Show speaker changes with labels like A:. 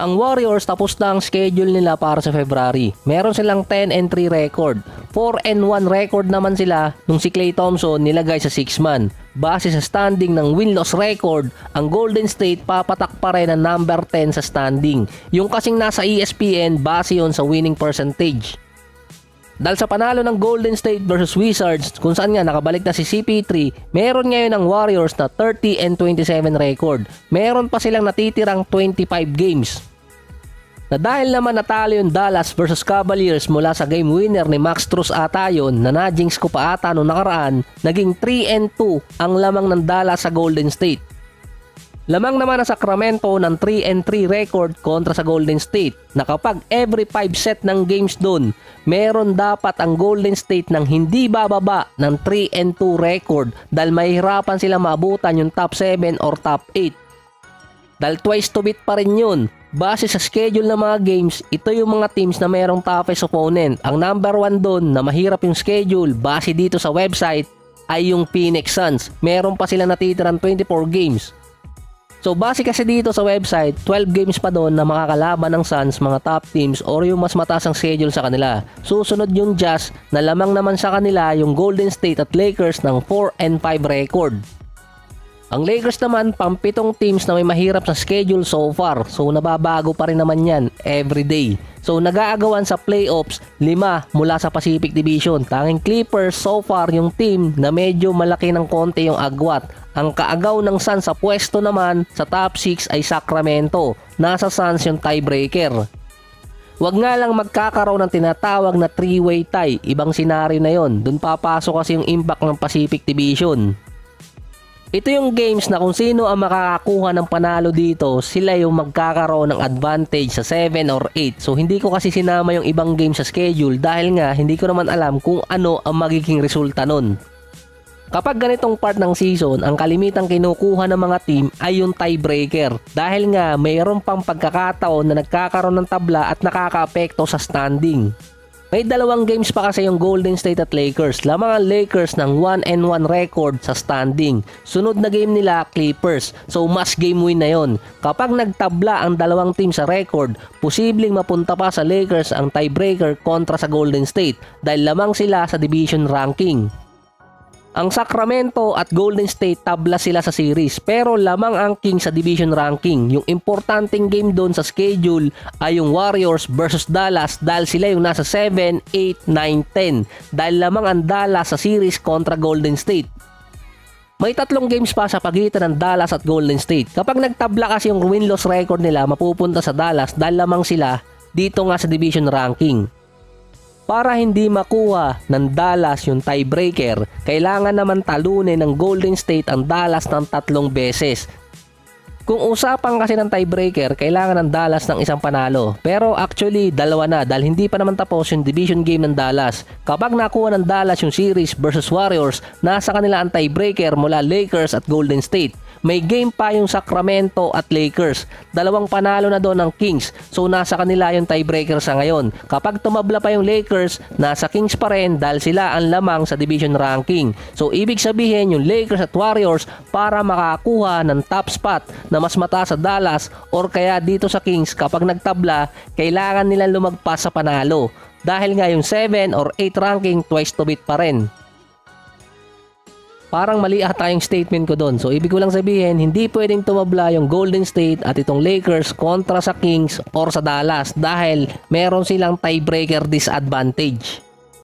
A: Ang Warriors tapos na ang schedule nila para sa February. Meron silang 10-3 record. 4-1 record naman sila nung si Klay Thompson nilagay sa 6-man. Base sa standing ng win-loss record, ang Golden State papatak pa rin ang number 10 sa standing. Yung kasing nasa ESPN, base yon sa winning percentage. Dahil sa panalo ng Golden State versus Wizards, kung saan nga nakabalik na si CP3, meron ngayon ang Warriors na 30-27 record. Meron pa silang natitirang 25 games. Na dahil naman natalo yung Dallas versus Cavaliers mula sa game winner ni Max Strus ata yun, na na-jinx ko pa ata noong nakaraan, naging 3-2 ang lamang ng Dallas sa Golden State. Lamang naman ang Sacramento ng 3-3 record kontra sa Golden State, na kapag every 5 set ng games doon, meron dapat ang Golden State ng hindi bababa ng 3-2 record dahil mahihirapan sila maabutan yung top 7 or top 8. Dahil twice to beat pa rin yun. Base sa schedule ng mga games, ito yung mga teams na merong toughest opponent. Ang number 1 doon na mahirap yung schedule base dito sa website ay yung Phoenix Suns. Meron pa sila natitirang 24 games. So base kasi dito sa website, 12 games pa doon na makakalaban ng Suns, mga top teams or yung mas mataas ang schedule sa kanila. Susunod yung Jazz na lamang naman sa kanila yung Golden State at Lakers ng 4-5 record. Ang Lakers naman, pang-7 teams na may mahirap sa schedule so far. So nababago pa rin naman yan every day. So nag-aagawan sa playoffs, 5 mula sa Pacific Division. Tanging Clippers so far yung team na medyo malaki ng konti yung agwat. Ang kaagaw ng Suns sa pwesto naman sa top 6 ay Sacramento. Nasa Suns yung tiebreaker. Wag nga lang magkakaroon ng tinatawag na 3-way tie. Ibang senaryo na yon. Doon papasok kasi yung impact ng Pacific Division. Ito yung games na kung sino ang makakakuha ng panalo dito, sila yung magkakaroon ng advantage sa 7 or 8. So hindi ko kasi sinama yung ibang games sa schedule dahil nga hindi ko naman alam kung ano ang magiging resulta nun. Kapag ganitong part ng season, ang kalimitang kinukuha ng mga team ay yung tiebreaker dahil nga mayroon pang pagkakataon na nagkakaroon ng tabla at nakakaapekto sa standing. May 2 games pa kasi yung Golden State at Lakers. Lamang ang Lakers ng 1-1 record sa standing. Sunod na game nila, Clippers. So must game win na yon. Kapag nagtabla ang 2 team sa record, posibleng mapunta pa sa Lakers ang tiebreaker kontra sa Golden State dahil lamang sila sa division ranking. Ang Sacramento at Golden State tabla sila sa series pero lamang ang Kings sa division ranking. Yung importanteng game doon sa schedule ay yung Warriors versus Dallas dahil sila yung nasa 7, 8, 9, 10 dahil lamang ang Dallas sa series kontra Golden State. May 3 games pa sa pagitan ng Dallas at Golden State. Kapag nagtabla kasi yung win-loss record nila, mapupunta sa Dallas dahil lamang sila dito nga sa division ranking. Para hindi makuha ng Dallas yung tiebreaker, kailangan naman talunin ng Golden State ang Dallas ng 3 beses. Kung usapan kasi ng tiebreaker, kailangan ng Dallas ng 1 panalo. Pero actually, 2 na dahil hindi pa naman tapos yung division game ng Dallas. Kapag nakuha ng Dallas yung series versus Warriors, nasa kanila ang tiebreaker mula Lakers at Golden State. May game pa yung Sacramento at Lakers. 2 panalo na doon ng Kings. So nasa kanila yung tiebreaker sa ngayon. Kapag tumabla pa yung Lakers, nasa Kings pa rin dahil sila ang lamang sa division ranking. So ibig sabihin yung Lakers at Warriors para makakuha ng top spot na mas mataas sa Dallas or kaya dito sa Kings kapag nagtabla, kailangan nilang lumagpas sa panalo. Dahil nga yung 7 or 8 ranking twice to beat pa rin. Parang mali ata yung statement ko doon. So ibig ko lang sabihin, hindi pwedeng tumabla yung Golden State at itong Lakers kontra sa Kings or sa Dallas dahil meron silang tiebreaker disadvantage.